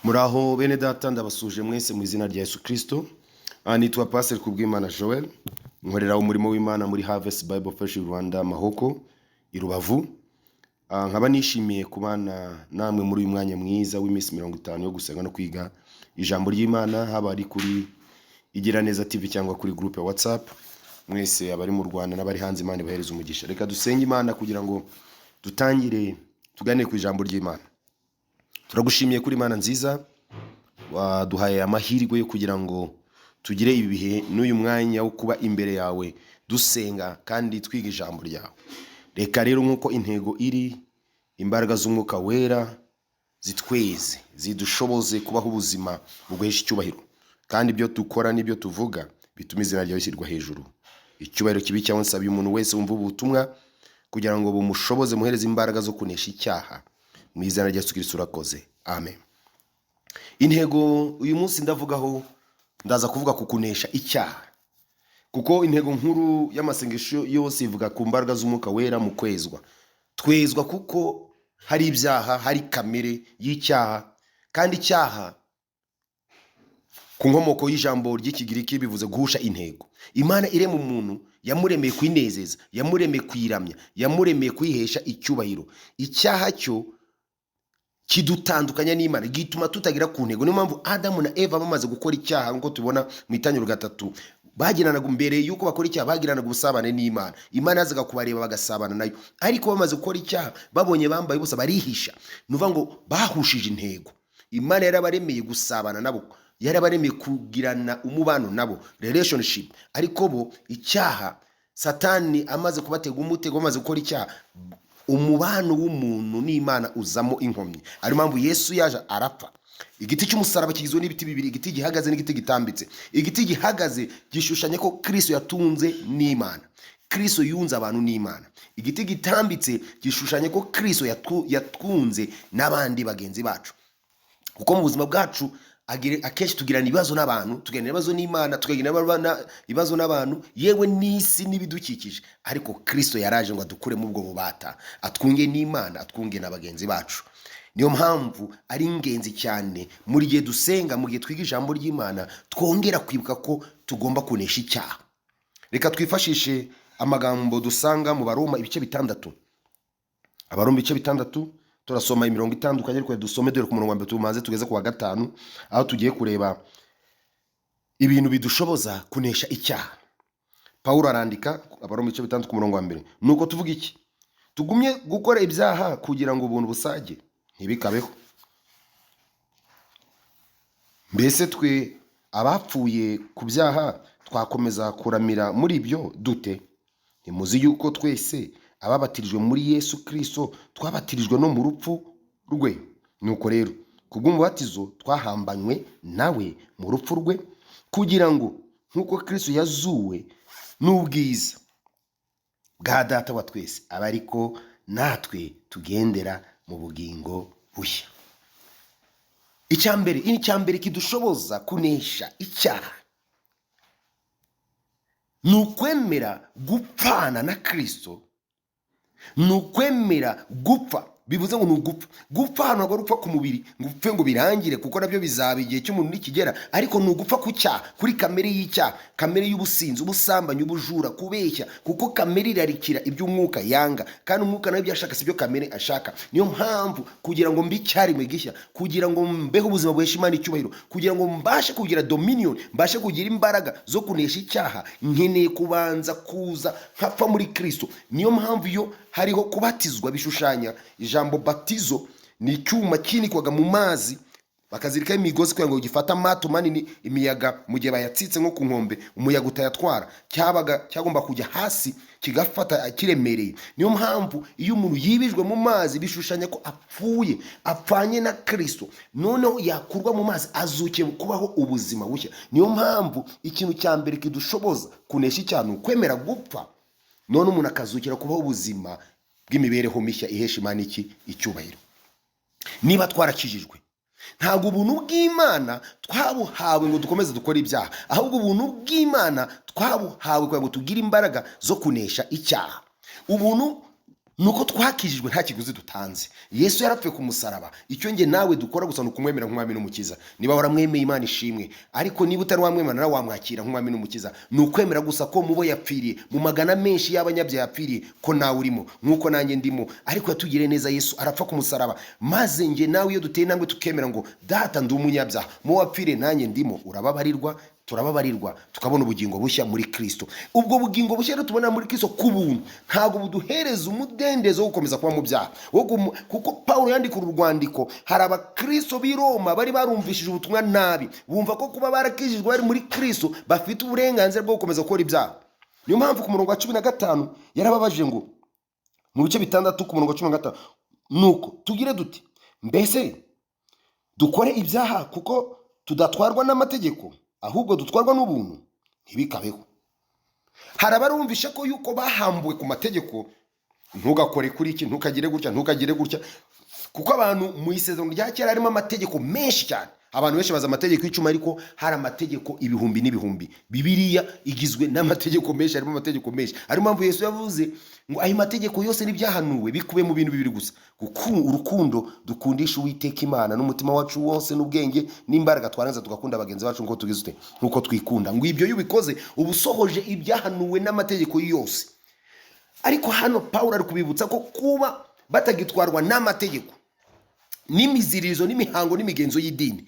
Muraho bene data ndabasuje mwese mu izina rya Yesu Kristo. Nitwa Pastor Kubwimana Joel, nkorera umurimo w'Imana muri Harvest Bible Fellowship Rwanda Mahoko i Rubavu. Nkaba nishimiye kubana namwe muri uyu mwanya mwiza w'iminsi 50 yo gusenga no kwiga ijambo ry'Imana, haba ari kuri Igiraneza TV cyangwa kuri groupe ya WhatsApp. Mwese abari mu Rwanda n'abari hanze, Imana ibahereza umugisha. Reka dusenge Imana kugira ngo dutangire tugane ku ijambo ry'Imana. Turagushimiye kuri Imana nziza waduhaye amahirwe yo kugira ngo tugire ibi bihe n'uyu mwanya wo kuba imbere yawe dusenga kandi twiga ijambo ryawe. Reka rero nkuko intego iri, imbaraga z'umwuka wera zitweze zidushoboze kubaho ubuzima buguhesha icyubahiro, kandi ibyo dukora n'ibyo tuvuga bituma izina ryawe rishyirwa hejuru. Icyubahiro kibi cyawe nsabye umuntu wese wumva ubutumwa kugira ngo bumushoboze muhereze imbaraga zo kunesha icyaha. Mu izina rya Yesu Kristo urakoze. Amen. Intego uyu munsi ndaza kuvuga ku kunesha icyaha. Kuko intego nkuru y'amasengesho yose ivuga ku mbaraga z'umwuka wera mu kwezwa. Twezwa kuko hari ibyaha, hari kamere y'icyaha, kandi icyaha ku nkomoko y'ijambo ry'Ikigiriki bivuze guhusha intego. Imana irema umuntu yamuremeye kwinezeza, yamuremeye kwiramya, yamuremeye kwihesha icyubahiro. Icyaha cyo kidutandukanya n'Imana, gituma tutagira ku ntego. Niyo mpamvu Adamu na Eva bamaze gukora icyaha, nko tubona mu Itangiriro 3, bagiranaga mbere yuko bakora icyaha bagiranaga ubusabane n'Imana. Imana yazaga kubareba bagasabana nayo, ariko bamaze gukora icyaha babonye bambaye ubusa barihisha. Nuvuga ngo bahushije intego. Imana yarabaremeye gusabana nabo, yarabaremeye kugirana umubano nabo, relationship. Ariko bo icyaha, Satani amaze kubatega umutego, bamaze gukora icyaha, umubano w'umuntu n'Imana uzamo inkomyi. Ari mpamvu Yesu yaje arapfa. Igiti cy'umusaraba kigizwe n'ibiti bibiri, igiti gihagaze n'igiti gitambitse. Igiti gihagaze gishushanya ko Kristo yatunze n'Imana, Kristo yunze abantu n'Imana. Igiti gitambitse gishushanya ko Kristo yatwunze n'abandi bagenzi bacu. Kuko mu buzima bwacu akenshi tugirana ibibazo n'abantu, tugirana ibibazo n'Imana, tugirana ibibazo n'abantu, yewe n'isi n'ibidukikije. Ariko Kristo yaraje ngo adukure mu bwo bubata, atwunge n'Imana, atwunge n'abagenzi bacu. Niyo mpamvu ari ingenzi cyane muri gihe dusenga, mu gihe twiga ijambo ry'Imana, twongera kwibuka ko tugomba kunesha icyaha. Reka twifashishe amagambo dusanga mu Baroma ibice 6. Abaroma ibice 6, turasoma imirongo itandukanye, ariko dusome dore ku murongo wa 2 tumaze tugeze ku wa 5, aho tugiye kureba ibintu bidushoboza kunesha icyaha. Paulo arandika Abaroma ibice 6 ku murongo wa 1. Nuko tuvuga iki? Tugumye gukora ibyaha kugira ngo ubuntu busage ntibikabeho. Mbese twe abapfuye ku byaha twakomeza kuramira muri byo dute? Ntimuzi yuko twese ababatirijwe muri Yesu Kristo twabatirijwe no mu rupfu rwe? Nuko rero kubw'umubatizo twahambanywe nawe mu rupfu rwe, kugira ngo nkuko Kristo yazuwe n'ubwiza bwa Data wa twese, aba ariko natwe tugendera mu bugingo bushya. Icyambere kidushoboza kunesha icyaha nukwemera gupfana na Kristo, nukwemera gupfa. Bivuze ngo nugupfa. Gupfa ntabwo rupfa ku mubiri ngo upfe ngo birangire, kuko nabyo bizaba igihe cy'umuntu nikigera, ariko nugupfa ku cyaha, kuri kamere y'icyaha, kamere y'ubusinzi, ubusambanyi, ubujura, kubeshya. Kuko kamere irarikira ibyo umwuka yanga, kandi umwuka nawe byashaka sibyo kamere ashaka. Niyo mpamvu kugira ngo mbi cyarimwe gishya, kugira ngo mbeho ubuzima bwesha Imana icyubahiro, kugira ngo mbashe kugira dominion, mbashe kugira imbaraga zo kunesha icyaha, nkeneye kubanza kuza nkapfa muri Kristo. Niyo mpamvu yo hariho kubatizwa bishushanya. Ijambo batizo ni icyuma kinikwaga mu mazi, bakazirika imigozi kugira ngo gifata amato manini, imiyaga mu gihe bayatsitse nko ku nkombe, umuyaga utayatwara, cyagomba kujya hasi kigafata kiremereye. Niyo mpamvu iyo umuntu yibijwe mu mazi bishushanya ko apfanye na Kristo, noneho yakurwa mu mazi azukiye kubaho ubuzima bushya. Niyo mpamvu ikintu cya mbere kidushoboza kunesha icyaha ukwemera gupfa, none umuntu akazukira kubaho ubuzima bw'imibereho mishya ihesha Imana icyubahiro. Niba twarakijijwe, ntabwo ubuntu bw'Imana twabuhawe ngo dukomeze dukora ibyaha, ahubwo ubuntu bw'Imana twabuhawe kugira ngo tugire imbaraga zo kunesha icyaha. Ubuntu nuko twakijijwe nta kiguzi dutanze. Yesu yarapfuye ku musaraba. Icyo nge nawe dukora gusa nukumwemera nk'umwami n'umukiza. Niba waramwemeye Imana ishimwe, ariko niba utari wamwemera nawe wamwakira nk'umwami n'umukiza. Nukwemera gusa ko mubo yapfiriye, mu magana menshi y'abanyabyaha yapfiriye, ko nawe urimo nkuko nanjye ndimo. Ariko yatugiriye neza, Yesu arapfa ku musaraba, maze nge nawe iyo duteye nangwe tukemera ngo data ndi umunyabyaha, mu wapfiriye nanjye ndimo, urababarirwa, turababarirwa, tukabona ubugingo bushya muri Kristo. Ubwo bugingo bushya rero tubona muri Kristo kubuntu, ntago buduhereza umudendezo wo gukomeza kuba mu byaha. Kuko Paulo yandika urwandiko, hari abakristo b'i Roma bari barumvishije ubutumwa nabi, bumva ko kuba barakijijwe bari muri Kristo bafite uburenganzira bwo gukomeza gukora ibyaha. Niyo mpamvu ku murongo wa 15 yarababajije ngo, mu bice 6 ku murongo wa 15, nuko tugire duti, mbese dukore ibyaha kuko tudatwarwa n'amategeko, ahubwo dutwarwa n'ubuntu? Ntibikabeho. Hari abarumvisha ko yuko bahambuwe ku mategeko, ntugakore kuri iki, ntukagire gutya, ntukagire gutya, kuko abantu mu isezerano rya kera harimo amategeko menshi cyane. Abantu benshi baza amategeko icumi, ariko hari amategeko ibihumbi n'ibihumbi. Bibiliya igizwe n'amategeko menshi, harimo amategeko menshi. Ari mpamvu Yesu yavuze ngo ayo mategeko yose n'ibyahanuwe bikubiye mu bintu bibiri gusa: urukundo, dukundisha Uwiteka Imana n'umutima wacu wose n'ubwenge n'imbaraga, twarangiza tugakunda bagenzi bacu nkuko tugize nkuko twikunda. Ngo ibyo iyo ubikoze uba usohoje ibyahanuwe n'amategeko yose. Ariko hano Paulo ari kubibutsa ko kuba batagitwarwa n'amategeko n'imiziririzo n'imihango n'imigenzo y'idini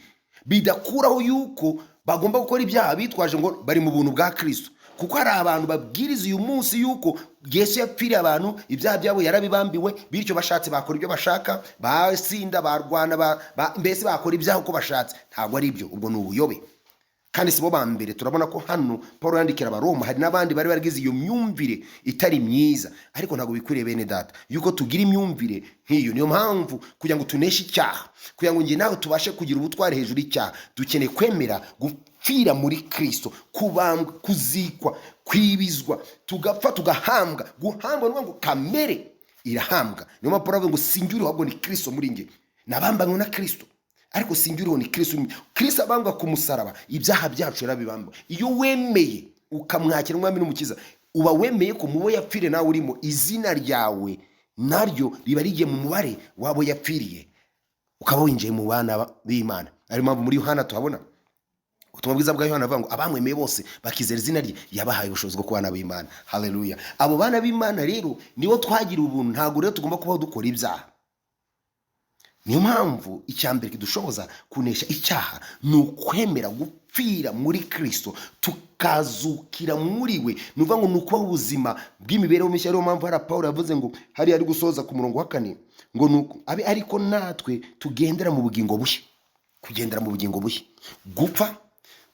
bidakuraho yuko bagomba gukora ibyaha bitwaje ngo bari mu buntu bwa Kristo. Kuko hari abantu babwiriza uyu munsi yuko Yesu yapfiriye abantu, ibyaha byabo yarabibambiwe, bityo bashatse bakora ibyo bashaka, basinda, barwana, mbese bakora ibyaha uko bashatse. Ntabwo ari ibyo, ubwo ni ubuyobe. Kandi sibo ba mbere. Turabona ko hano Paulo yandikira abaroma hari n'abandi bari baragize iyo myumvire itari myiza, ariko ntabwo bikwiriye bene data yuko tugira imyumvire nk'iyo. Niyo mpamvu kugira ngo tuneshe icyaha, kugira ngo nge nawe tubashe kugira ubutware hejuru y'icyaha, dukeneye kwemera gupfira muri Kristo, kubambwa, kuzikwa, kwibizwa, tugapfa, tugahambwa. Guhambwa n'uvuga ngo kamere irahambwa. Niyo mpamvu Paulo avuga ngo sinjuriho, ahubwo ni Kristo muri nge. Nabambanywe na Kristo, ariko sinjuriho ni Kristo. Kristo abambwa ku musaraba, ibyaha byacu yarabibambwa. Iyo wemeye ukamwakira umwami n'umukiza, uba wemeye ko mubo yapfiriye nawe urimo, izina ryawe naryo riba rigiye mu mubare wabo yapfiriye, ukaba winjiye mu bana b'Imana. Ari mpamvu muri Yohana tuhabona ubutumwa bwiza bwa Yohana avuga ngo abamwemeye bose bakizera izina rye yabahaye ubushobozi bwo kubana b'Imana. Haleluya. Abo bana b'Imana rero nibo twagira ubuntu, ntabwo rero tugomba kubaho dukora ibyaha. Niyo mpamvu icyambere kidushoboza kunesha icyaha ni ukwemera gupfira muri Kristo, tukazukira muri we. Nuvuga ngo nukubaho ubuzima bw'imibereho mishya. Ariyo mpamvu hari Paulo yavuze ngo hari ari gusoza ku murongo wa 4 ngo nuko abe ariko natwe tugendera mu bugingo bushya. Kugendera mu bugingo bushya, gupfa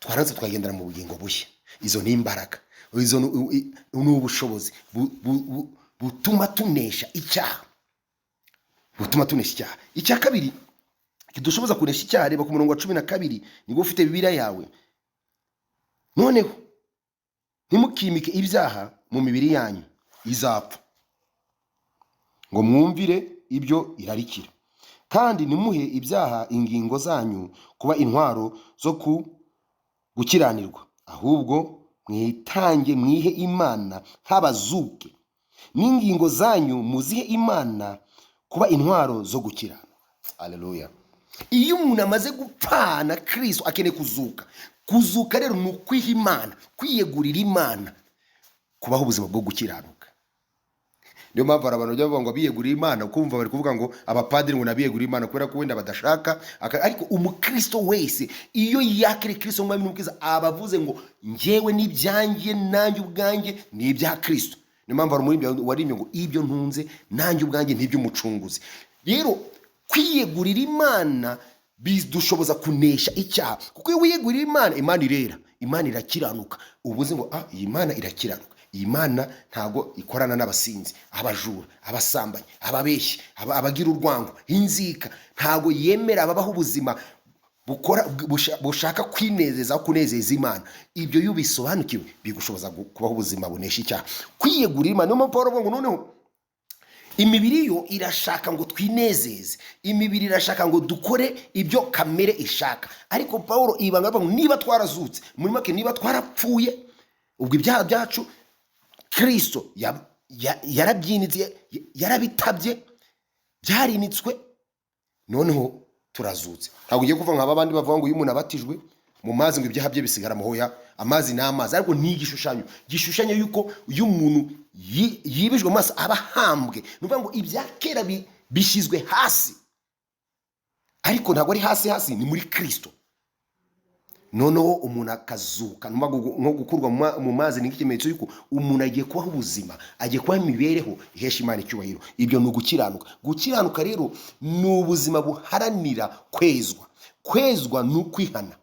twaranze tukagendera mu bugingo bushya. Izo ni imbaraga, izo ni ubushobozi butuma tunesha icyaha, butuma tunesha icyaha. Icya kabiri kidushoboza kunesha icyaha, reba ku murongo wa 12, niba ufite Bibiliya yawe. Noneho ntimukimike ibyaha mu mibiri yanyu izapfa, ngo mwumvire ibyo irarikira, kandi nimuhe ibyaha ingingo zanyu kuba intwaro zo gukiranirwa, ahubwo mwitange mwihe Imana nk'abazuke, n'ingingo zanyu muzihe Imana kuba intwaro zo gukira. Haleluya. Iyo umuntu amaze gupfana Kristo akeneye kuzuka. Kuzuka rero ni ukwiha Imana, kwiyegurira Imana, kubaho ubuzima bwo gukiranuka. Niyo mpamvu abantu bajya bavuga ngo biyegurira Imana, ukumva bari kuvuga ngo abapadiri ngo nabiyegurira Imana kubera ko wenda badashaka. Ariko umukristo wese iyo yakire Kristo umwami n'umukiza, abavuze ngo njyewe n'ibyanjye nanjye ubwanjye ni ibya Kristo. Niyo mpamvu warimye ngo ibyo ntunze nanjye ubwanjye n'iby'umucunguzi. Rero kwiyegurira Imana bidushoboza kunesha icyaha, kuko iyo wiyegurira Imana, Imana irera, Imana irakiranuka. Ubuze ngo iyi Imana irakiranuka. Iyi Mana ntago ikorana n'abasinzi, abajura, abasambanyi, ababeshyi, abagira urwango, inzika. Ntago yemera ababaho ubuzima bushaka kwinezeza, kunezeza Imana. Ibyo iyo bisobanukiwe bigushoboza kubaho ubuzima bunesha icyaha, kwiyegurira Imana. Niyo mpamvu Paulo avuga ngo noneho imibiri yo irashaka ngo twinezeze, imibiri irashaka ngo dukore ibyo kamere ishaka. Ariko Paulo ibanga avuga ngo niba twarazutse, muri make niba twarapfuye, ubwo ibyaha byacu Kristo yarabyinitse, yarabitabye, byarinitswe, noneho turazutse. Ntabwo ugiye kuva nk'aba bandi bavuga ngo iyo umuntu abatijwe mu mazi ngo ibyaha bye bisigara muhoya, amazi n'amazi, ariko ni igishushanyo yuko iyo umuntu yibijwe mu maso aba hambwe. Ni ukuvuga ngo ibya kera bishyizwe hasi, ariko ntabwo ari hasi, ni muri Kristo. Noneho umuntu akazuka, nko gukurwa mu mazi ni ikimenyetso yuko umuntu agiye kubaho ubuzima, agiye kubaho imibereho ihesha Imana icyubahiro. Ibyo ni ugukiranuka. Gukiranuka rero ni ubuzima buharanira kwezwa ni ukwihana.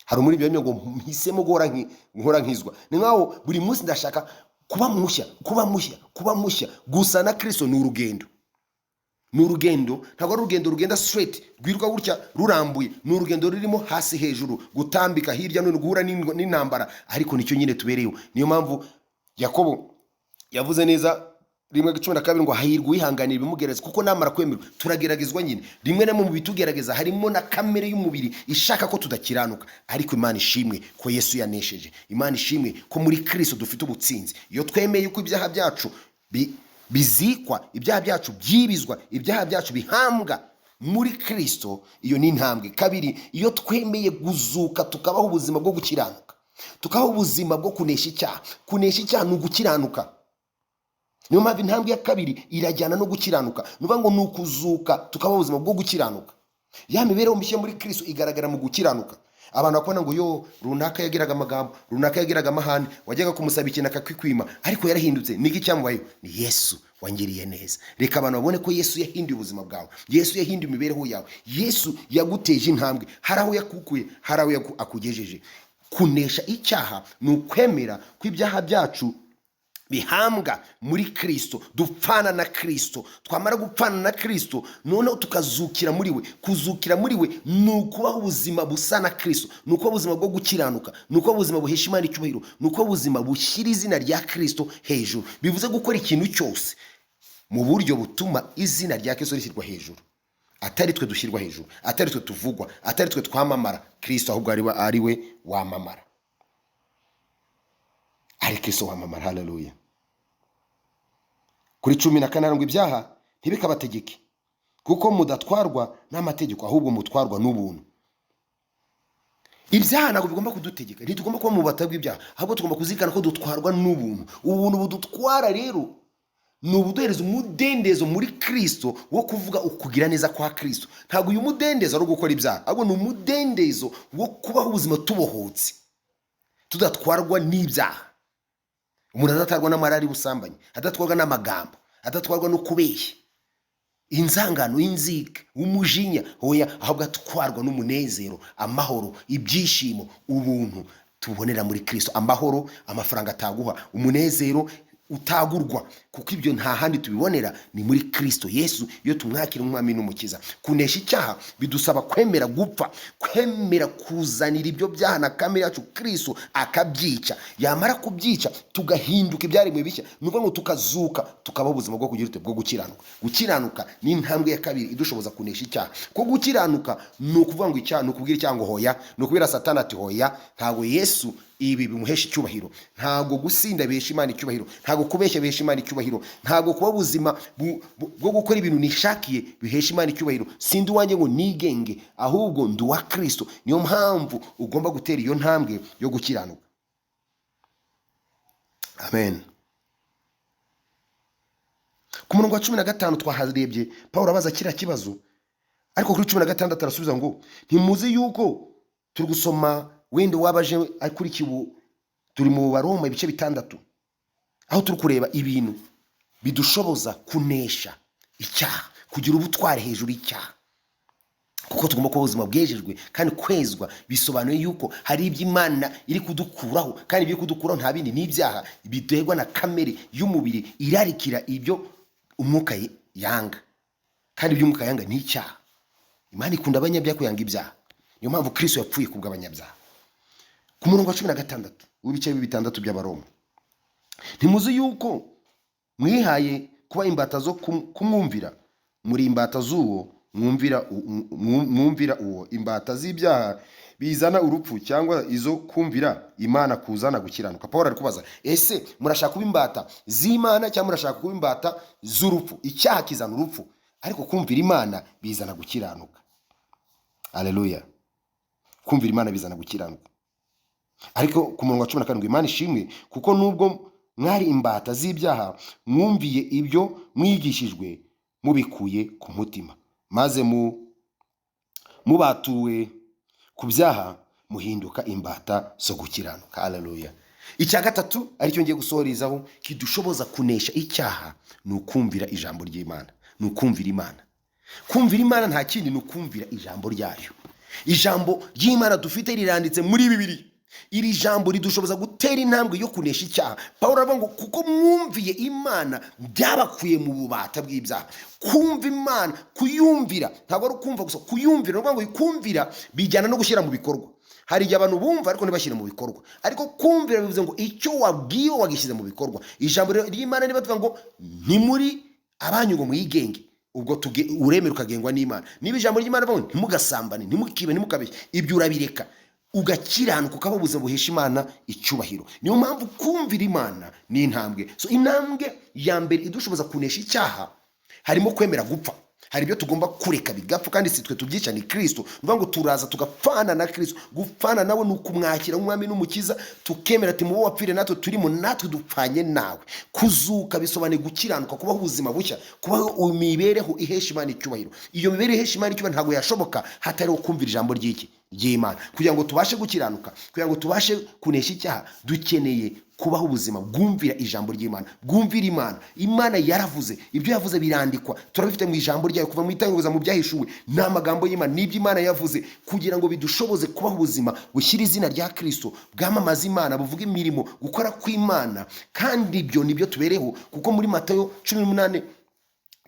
Hari muri ibyo ngo mpisemo guhora nkizwa. Ni nkaho buri munsi ndashaka kuba mushya. Gusa na Kristo ni urugendo. Ntabwo ari urugendo rugenda straight rwiruka gutya rurambuye. Ni urugendo rurimo hasi hejuru, gutambika hirya no guhura n'intambara, ariko nicyo nyine tubereyeho. Niyo mpamvu Yakobo yavuze neza 1:12 ngo hahirwa uwihanganira ibimugerageza, kuko namara kwemerwa turageragezwa nyine. Rimwe na rimwe mu bitugerageza harimo na kamere y'umubiri ishaka ko tudakiranuka, ariko Imana ishimwe ko Yesu yanesheje. Imana ishimwe ko muri Kristo dufite ubutsinzi. Iyo twemeye ko ibyaha byacu bizikwa, ibyaha byacu byibizwa, ibyaha byacu bihambwa muri Kristo, iyo ni intambwe. Kabiri, iyo twemeye guzuka tukabaho ubuzima bwo gukiranuka, tukabaho ubuzima bwo kunesha icyaha. Kunesha icyaha ni ugukiranuka. Niyo mpamvu intambwe ya kabiri irajyana no gukiranuka. Ni ukuvuga ngo ni ukuzuka tukabaho ubuzima bwo gukiranuka. Ya mibereho mishya muri Kristo igaragara mu gukiranuka. Abantu bakubona ngo yo runaka yagiraga amagambo, runaka yagiraga amahane, wajyaga kumusaba ikintu akakikwima, ariko yarahindutse. Niki cyamubayeho? Ni Yesu wangiriye neza. Reka abantu babone ko Yesu yahinduye ubuzima bwawe, Yesu yahinduye imibereho yawe, Yesu yaguteje intambwe. Hari aho yakukuye, hari aho akugejeje. Kunesha icyaha ni ukwemera ko ibyaha byacu bihambwa muri Kristo, dupfana na Kristo. Twamara gupfana na Kristo, noneho tukazukira muri we. Kuzukira muri we ni ukubaho ubuzima busa na Kristo, ni ukubaho ubuzima bwo gukiranuka, ni ukubaho ubuzima buhesha Imana icyubahiro, ni ukubaho ubuzima bushyira izina rya Kristo hejuru. Bivuze gukora ikintu cyose mu buryo butuma izina rya Kristo rishyirwa hejuru. Atari twe dushyirwa hejuru, atari twe tuvugwa, atari twe twamamara, Kristo ahubwo ari we wamamara. Ari Kristo wamamara. Haleluya. Kuri 14 ngo ibyaha ntibikabategeke, kuko mudatwarwa n'amategeko, ahubwo mutwarwa n'ubuntu. Ibyaha ntabwo bigomba kudutegeka, ntitugomba kuba mu bata bw'ibyaha, ahubwo tugomba kuzirikana ko dutwarwa n'ubuntu. Ubuntu budutwara rero ni ubuduhereza umudendezo muri Kristo wo kuvuga ukugira neza kwa Kristo. Ntabwo uyu mudendezo ari gukora ibyaha, ahubwo ni umudendezo wo kubaho ubuzima tubohotse, tudatwarwa n'ibyaha. Umuntu adatarwa n'amarari busambanyi, adatwarwa n'amagambo, adatwarwa no kubeshya, inzangano, inziga, umujinya, hoya, ahubwo atwarwa n'umunezero, amahoro, ibyishimo, ubuntu tubonera muri Kristo. Amahoro amafaranga ataguha, umunezero utagurwa, kuko ibyo nta handi tubibonera, ni muri Kristo Yesu. Iyo tumwakira umwami n'umukiza. Kunesha icyaha bidusaba kwemera gupfa, kwemera kuzanira ibyo byaha na kamere yacu Kristo akabyica. Yamara kubyica tugahinduka ibyaremwe bishya, nuko ngo tukazuka tukabaho ubuzima bwo kugira bwo gukiranuka. Gukiranuka ni intambwe ya kabiri idushoboza kunesha icyaha. Ko gukiranuka ni ukuvuga ngo icyaha, ni ukubwira icyaha ngo hoya, ni ukubwira Satani ati hoya. Ntabwo Yesu ibi bimuhesha icyubahiro, ntabwo gusinda bihesha Imana icyubahiro, ntabwo kubeshya bihesha Imana icyubahiro, ntabwo kuba ubuzima bwo gukora ibintu nishakiye bihesha Imana icyubahiro. Sindi wanjye ngo nigenge, ahubwo ndi wa Kristo. Niyo mpamvu ugomba gutera iyo ntambwe yo gukiranuka. Amen. Ku murongo wa 15 twaharebye Pawulo abaza kiriya kibazo, ariko kuri 16 arasubiza ngo ntimuzi yuko turi gusoma wende wabaje akurikiye turi mu Baroma ibice 6, aho turi kureba ibintu bidushoboza kunesha icyaha, kugira ubutware hejuru y'icyaha. Kuko tugomba kuba ubuzima bwejejwe kandi kwezwa, bisobanuye yuko hari ibyo Imana iri kudukuraho, kandi ibyo kudukuraho nta bindi n'ibyaha biterwa na kamere y'umubiri irarikira ibyo umwuka yanga, kandi ibyo umwuka yanga ni icyaha. Imana ikunda abanyabyaha kuyanga ibyaha, niyo mpamvu Kristo yapfuye kubw'abanyabyaha. Ku murongo wa 16 w'ibice 6 by'Abaroma, ntimuzi yuko mwihaye kuba imbata zo kumwumvira, muri imbata z'uwo mwumvira uwo imbata z'ibyaha bizana urupfu cyangwa izo kumvira Imana kuzana gukiranuka. Paul ari kubaza, ese murashaka kuba imbata z'Imana cyangwa murashaka kuba imbata z'urupfu? Icyaha kizana urupfu, ariko kumvira Imana bizana gukiranuka. Haleluya. Kumvira Imana bizana gukiranuka. Ariko ku murongo wa 17, Imana ishimwe kuko nubwo mwari imbata z'ibyaha mwumviye ibyo mwigishijwe mubikuye ku mutima, maze mubatuwe ku byaha muhinduka imbata zo gukiranuka. Haleluya. Icya gatatu aricyo ngiye gusohorezaho kidushoboza kunesha icyaha ni ukumvira ijambo ry'Imana, ni ukumvira Imana. Kumvira Imana nta kindi, ni ukumvira ijambo ryayo. Ijambo ry'Imana dufite riranditse muri Bibiliya. Iri jambo ridushoboza gutera intambwe yo kunesha icyaha. Paulo aravuga ngo kuko mwumviye Imana byabakuye mu bubata bw'ibyaha. Kumva Imana, kuyumvira, ntabwo ari ukumva gusa, kuyumvira. Aravuga ngo kumvira bijyana no gushyira mu bikorwa. Hari igihe abantu bumva ariko ntibashyire mu bikorwa, ariko kumvira bivuze ngo icyo wabwiye wagishyize mu bikorwa. Ijambo ry'Imana niba tuvuga ngo ni muri abanyu ngo mwigenge, ubwo uremera ukagengwa n'Imana. Niba ijambo ry'Imana rivuga ngo ntimugasambane, ntimukibe, ntimukabeshye, ibyo urabireka ugakiranuka ukaba ubuzima buhesha Imana icyubahiro. Niyo mpamvu kumvira Imana ni intambwe. So intambwe ya mbere idushoboza kunesha icyaha harimo kwemera gupfa. Hari ibyo tugomba kureka bigapfa, kandi si twe tubyica, ni Kristo. Nuvuga ngo turaza tugapfana na Kristo. Gupfana nawe ni ukumwakira umwami n'umukiza, tukemera ati mubo wapfire natwe turimo, natwe dupfanye nawe. Kuzuka bisobanuye gukiranuka, kubaho ubuzima bushya, kubaho imibereho ihesha Imana icyubahiro. Iyo mibereho ihesha Imana icyubahiro ntabwo yashoboka hatari kumvira ijambo ry'Imana. Kugira ngo tubashe gukiranuka, kugira ngo tubashe kunesha icyaha, dukeneye kubaho ubuzima bwumvira ijambo ry'Imana, bwumvira Imana. Imana yaravuze, ibyo yavuze birandikwa, turabifite mu ijambo ryayo kuva mu itangazo mu byahishuwe. Ni amagambo y'Imana, n'ibyo Imana yavuze, kugira ngo bidushoboze kubaho ubuzima bushyira izina rya Kristo, bwamamaza Imana, buvuga imirimo, gukora kw'Imana. Kandi ibyo nibyo tubereho, kuko muri Matayo 18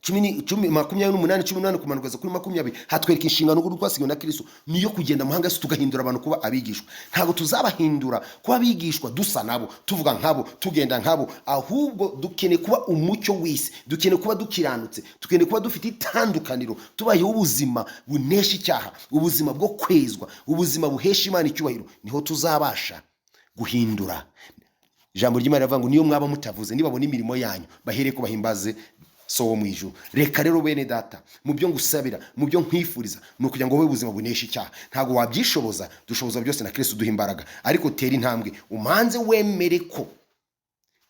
18 kumanuka kuri 20 hatwereka inshingano y'uko twasigiwe na Kristo niyo kugenda muhanga se tugahindura abantu kuba abigishwa. Ntabwo tuzabahindura kuba abigishwa dusa nabo, tuvuga nkabo, tugenda nkabo, ahubwo dukeneye kuba umucyo w'isi, dukeneye kuba dukiranutse, dukeneye kuba dufite itandukaniro, tubayeho ubuzima bunesha icyaha, ubuzima bwo kwezwa, ubuzima buhesha Imana icyubahiro. Niho tuzabasha guhindura. Ijambo ry'Imana rivuga ngo niyo mwaba mutavuze, nibabona imirimo yanyu bahereye ko bahimbaze So wo mwijuru. Reka rero bene data, mu byo ngusabira, mu byo nkwifuriza, no kugira ngo wowe ubuzima bunesha icyaha. Ntago wabyishoboza, dushoboza byose na Kristo duha imbaraga. Ariko tera intambwe, umanze wemere ko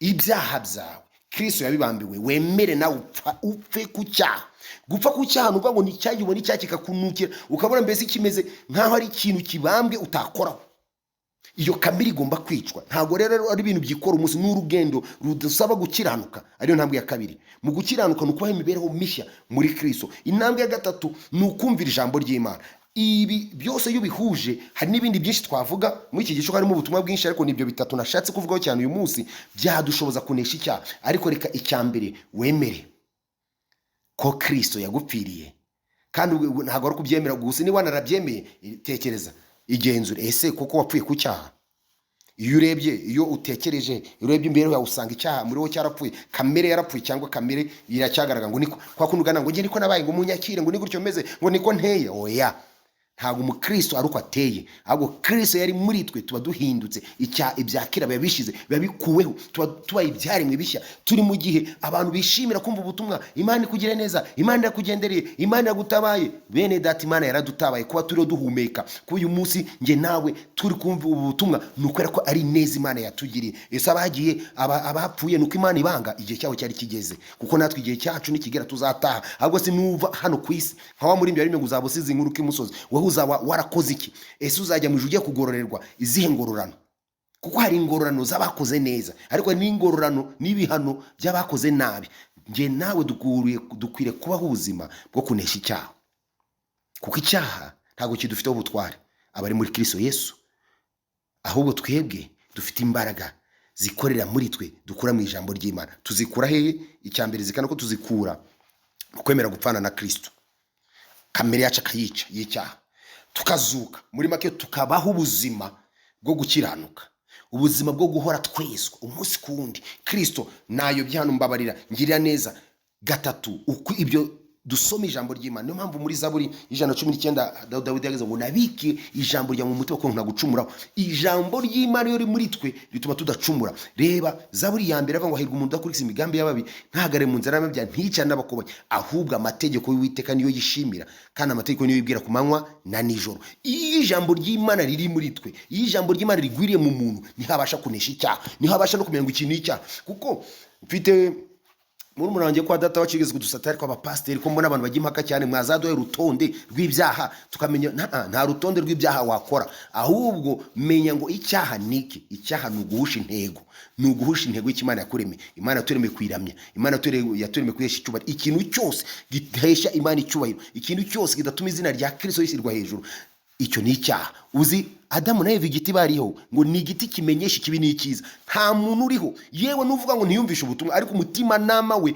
ibyaha byawe Kristo yabibambiwe, wemere nawe upfe ku cyaha. Gupfa ku cyaha nuvuga ngo ni cyayi ubona icyaha kikakunukira, ukabona mbese kimeze nkaho ari ikintu kibambwe utakoraho. Iyo kamere igomba kwicwa. Ntago rero ari ibintu byikora umunsi, n'urugendo rudusaba gukiranuka. Ariyo ntambwe ya kabiri. Mu gukiranuka nukubaho imibereho mishya muri Kristo. Intambwe ya gatatu ni ukumvira ijambo ry'Imana. Ibi byose iyo bihuje, hari n'ibindi byinshi twavuga muri iki gice, harimo ubutumwa bwinshi, ariko nibyo bitatu nashatse kuvugaho cyane uyu munsi byadushoboza kunesha icyaha. Ariko reka icyambere wemere ko Kristo yagupfiriye, kandi ntago ari kubyemera gusa. Niba narabyemeye, tekereza, igenzure, ese koko wapfuye ku cyaha? Iyo urebye, iyo utekereje, urebye imbere yawe usanga icyaha muri wo cyarapfuye, kamere yarapfuye, cyangwa kamere iracyagaragara ngo niko kwa kunugana ngo nge niko nabaye, ngo munyakire, ngo ni gutyo meze, ngo niko nteye. Oya, ntabwo umukristo ari uko ateye, ahubwo Kristo yari muri twe, tuba duhindutse. Ibya kera biba bishize, biba bikuweho, tuba ibyaremwe bishya. Turi mu gihe abantu bishimira kumva ubutumwa, Imana ikugire neza, Imana yakugendereye, Imana yagutabaye. Bene data, Imana yaradutabaye kuba turiho duhumeka. Kuba uyu munsi nge nawe turi kumva ubutumwa, nuko ko ari neza Imana yatugiriye. Ese abagiye abapfuye nuko Imana ibanga, igihe cyaho cyari kigeze, kuko natwe igihe cyacu nikigera tuzataha. Ahubwo se nuva hano ku isi nkawa muri mbere ngo uzabosize inkuru k'imusozi, uzaba warakoze iki? Ese uzajya mu ijuru ugiye kugororerwa izihe ngororano? Kuko hari ingororano z'abakoze neza, ariko n'ingororano n'ibihano by'abakoze nabi. Nge nawe dukwiriye kubaho ubuzima bwo kunesha icyaha, kuko icyaha ntabwo kidufiteho ubutware abari muri Kristo Yesu, ahubwo twebwe dufite imbaraga zikorera muri twe, dukura mu ijambo ry'Imana. Tuzikura hehe? Icyambere zikana ko tuzikura mu kwemera gupfana na Kristo, kamere yacu akayica y'icyaha, tukazuka. Muri make tukabaho ubuzima bwo gukiranuka, ubuzima bwo guhora twezwa umunsi ku wundi. Kristo nayo byano mbabarira, ngirira neza. Gatatu, uko ibyo dusome ijambo ry'Imana. Niyo mpamvu muri Zaburi 119 Dawidi yageze ngo nabike ijambo rya mu mutima ko ntagucumuraho. Ijambo ry'Imana yo muri twe rituma tudacumura. Reba Zaburi ya mbere avuga ngo hahirwa umuntu udakurikiza imigambi y'ababi, ntagare mu nzira y'ababya, ntica n'abakobanyi, ahubwo amategeko y'Uwiteka niyo yishimira, kandi amategeko niyo yibwira ku manywa na nijoro. Iyo ijambo ry'Imana riri muri twe, iyo ijambo ry'Imana rigwiriye mu muntu, ntihabasha kunesha icyaha, ntihabasha no kumenya ngo iki ni icyaha. Kuko mfite muri murangiye kwa data wacigeze kudusatari kwa bapasteri ko mbona abantu bagimpaka cyane, mwazadoye rutonde rw'ibyaha tukamenya nta rutonde rw'ibyaha wakora, ahubwo menya ngo icyaha niki. Icyaha nuguhusha intego, nuguhusha intego y'Imana yakuremye. Imana yaturemye kwiramya, Imana yaturemye kwihesha icyubahiro. Ikintu cyose gihesha Imana icyubahiro, ikintu cyose kidatuma izina rya Kristo yisirwa hejuru, icyo ni icyaha. Uzi Adamu na Eva igiti bariho ngo ni igiti kimenyesha ikibi n'ikiza. Nta muntu uriho yewe nuvuga ngo ntiyumvishe ubutumwa, ariko umutima nama we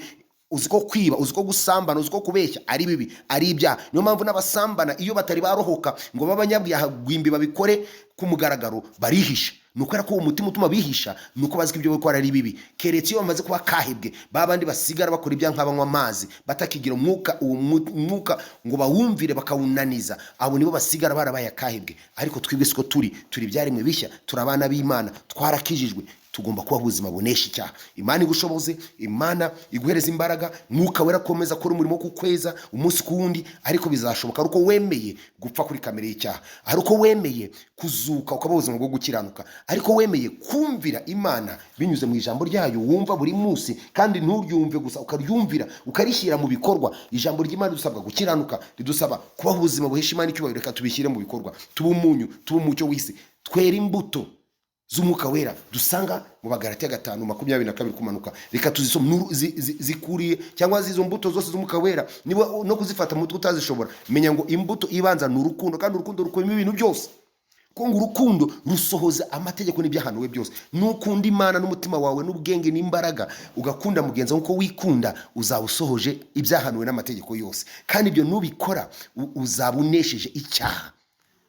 uziko kwiba, uziko gusambana, uziko kubeshya ari bibi, ari ibyaha. Niyo mpamvu n'abasambana iyo batari barohoka ngo babanyabyaha gwimbi babikore ku mugaragaro barihisha. Nuko ko umutima utuma bihisha, nuko baziko ibyo bakora ari bibi. Keretse iyo bamaze kuba kahebwe, babandi basigara bakora ibya nk'abanywa amazi, batakigira umwuka, uwo mwuka ngo bawumvire bakawunaniza, abo nibo basigara barabaye kahebwe. Ariko twebwe siko turi byaremwe bishya, turabana b'Imana, twarakijijwe. Tugomba kuba ubuzima bunesha icyaha. Imana igushoboze, Imana iguhereza imbaraga, mwuka wera komeza kora umurimo kukweza umunsi ku wundi. Ariko bizashoboka ari uko wemeye gupfa kuri kamere y'icyaha, ari uko wemeye kuzuka ukaba ubuzima bwo gukiranuka, ariko wemeye kumvira Imana binyuze mu ijambo ryayo wumva buri munsi, kandi nturyumve gusa, ukaryumvira ukarishyira mu bikorwa. Ijambo ry'Imana dusabwa gukiranuka, ridusaba kubaho ubuzima buhesha Imana icyubahiro. Reka tubishyire mu bikorwa, tuba umunyu, tuba umucyo w'isi, twera imbuto z'umwuka wera dusanga mu Bagalatiya 5:22 kumanuka. Reka tuzisome zikuriye, cyangwa zizo mbuto zose z'umwuka wera niba no kuzifata mu utazishobora. Menya ngo imbuto ibanza ni urukundo, kandi urukundo rukwema ibintu byose. Ko ngo urukundo rusohoza amategeko n'ibyahanuwe byose. Nukunda Imana n'umutima wawe n'ubwenge n'imbaraga, ugakunda mugenzi wawe uko wikunda, uzawusohoje ibyahanuwe n'amategeko yose. Kandi ibyo nubikora uzabunesheje icyaha.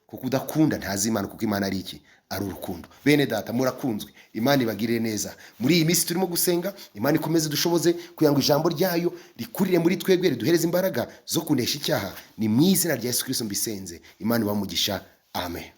Kuko udakunda ntazi Imana, kuko Imana ari iki? Ari urukundo. Bene data murakunzwe, Imana ibagirire neza. Muri iyi minsi turimo gusenga, Imana ikomeze dushoboze kugira ngo ijambo ryayo rikurire muri twebwe, riduhereze imbaraga zo kunesha icyaha. Ni mu izina rya Yesu Kristo mbisenze, Imana ibamugisha. Amen.